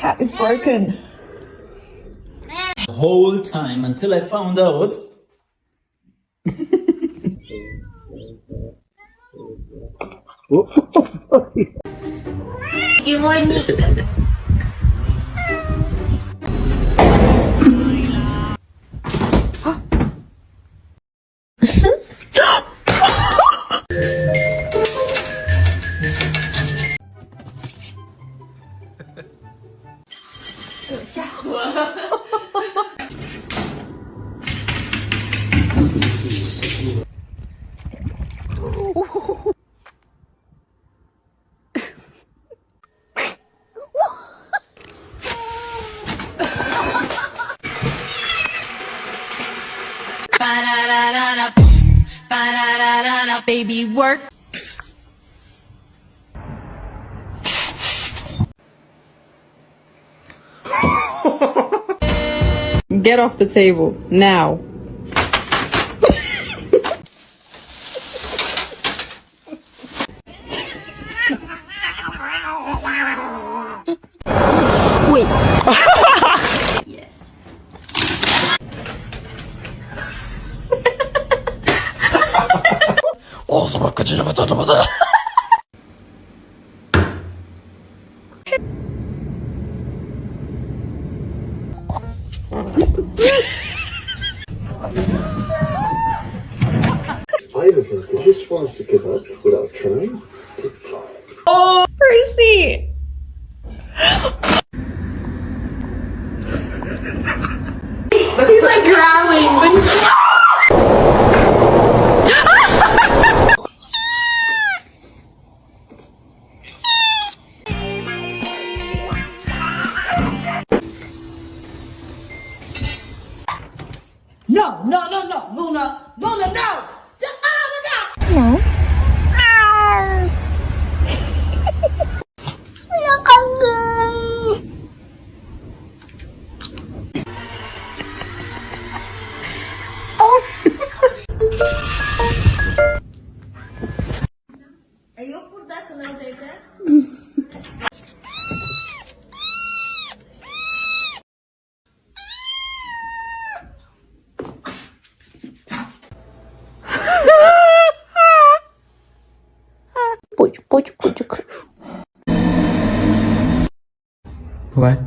cat is broken. The whole time until I found out. Baby, work. Get off the table, now. Wait. Yes. Iversons, did you swear to give up without trying? Oh, Brucey! He's like growling, but No, no, no, no, Luna! Luna, no! Oh my God! No. What?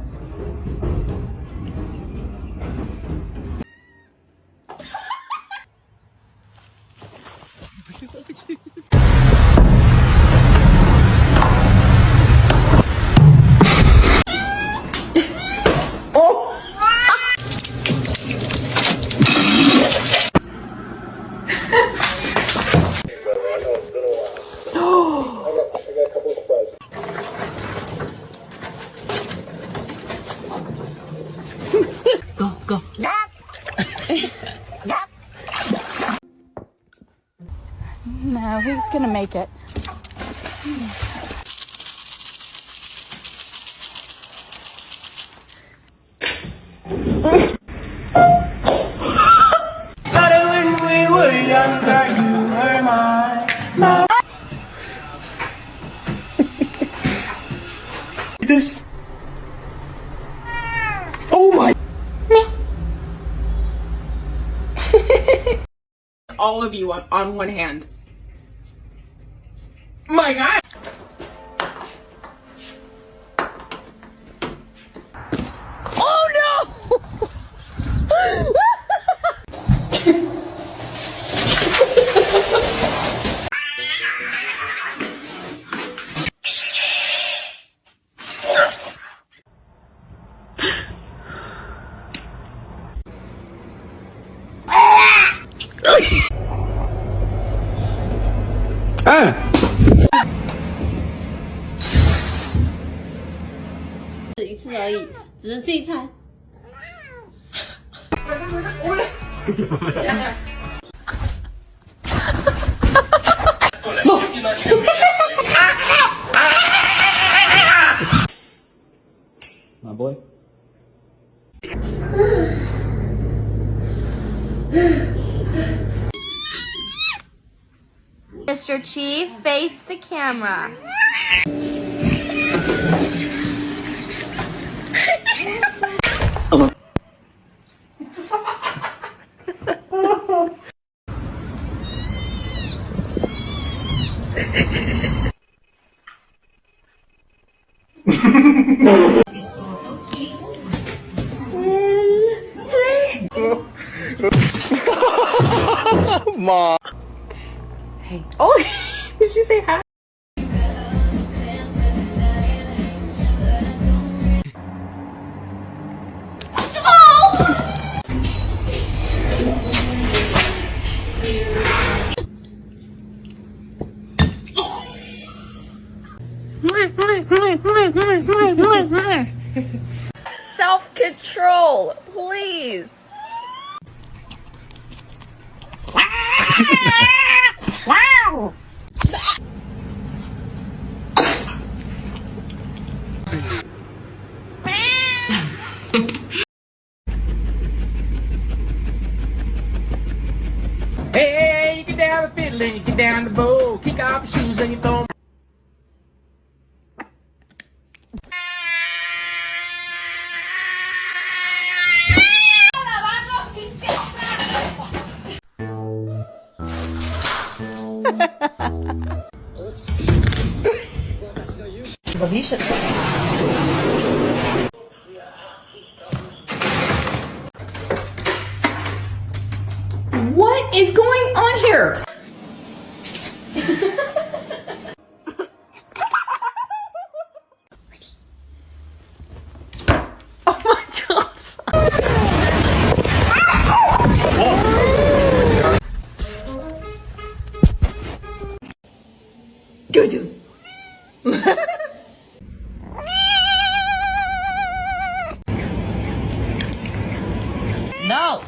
Go. No, he's gonna make it. This. Oh my. all of you on one hand. My God. My boy. Mr. Chief, face the camera. Hey. Oh, did she say hi? Self-control, please. Wow. Hey, you get down the fiddle and you get down the bow. Kick off your shoes and you throw 'em. What is going on here? Oh my gosh. No.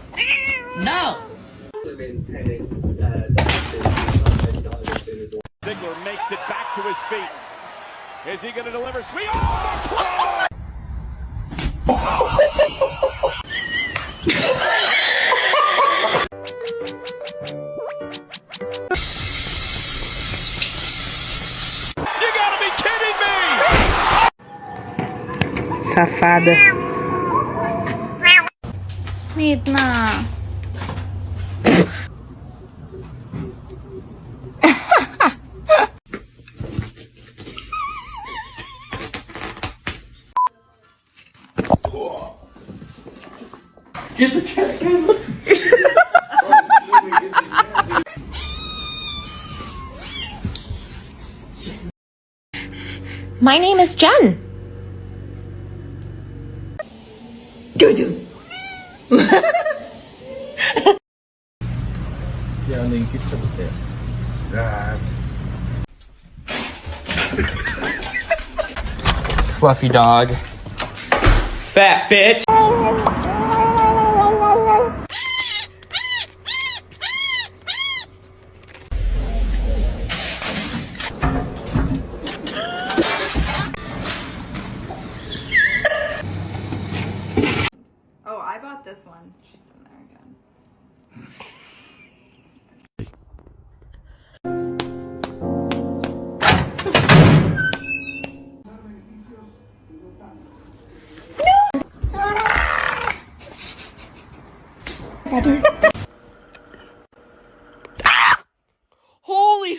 No. Ziggler makes it back to his feet. Is he going to deliver? Sweet. Oh, the claw! You gotta be kidding me! Safada. Midna. Get the cat. My name is Jen. Ja, nee, gibt's ja nicht. Fluffy dog. Fat bitch. Oh, I bought this one. She's in there again. Holy.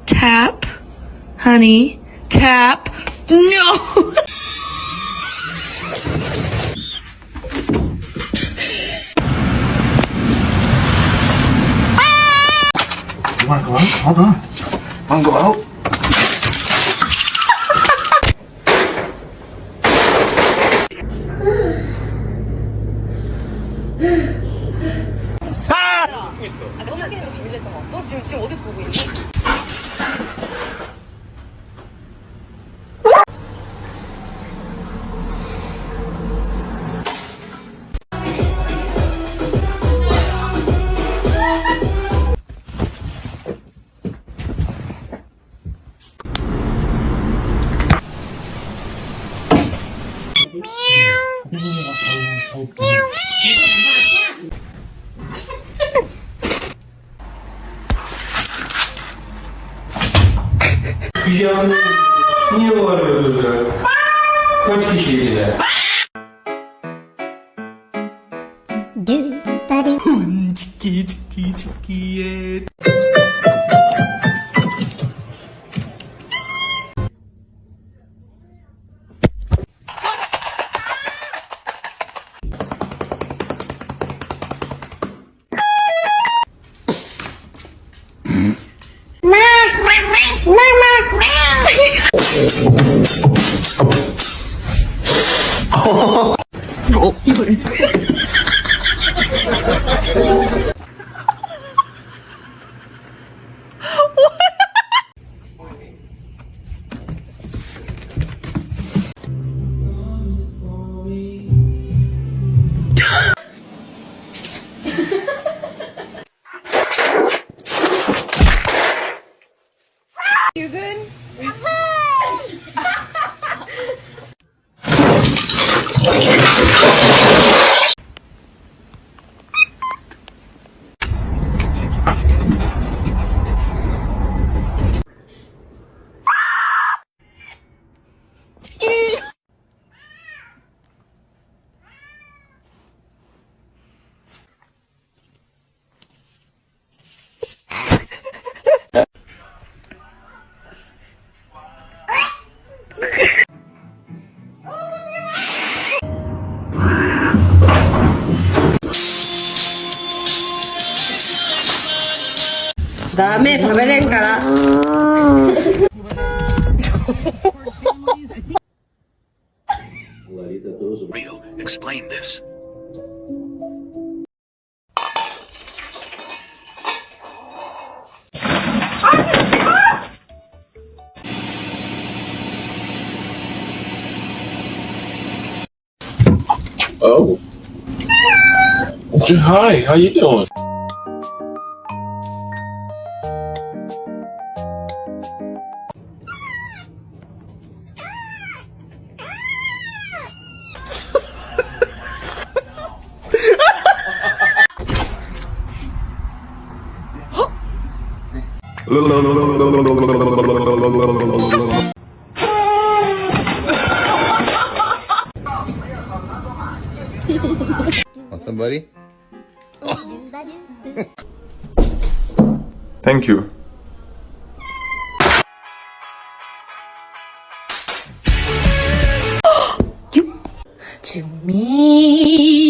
Tap, honey, tap. No! You wanna go out? Hold on. Wanna go out? Güzel. Niye bağırıyorsun? Kaç kişiydiler? Çıkı çıkı çıkı. Dame,食べれんから。Real. Explain this. Oh. Hi, how you doing? Want somebody? Thank you. To me.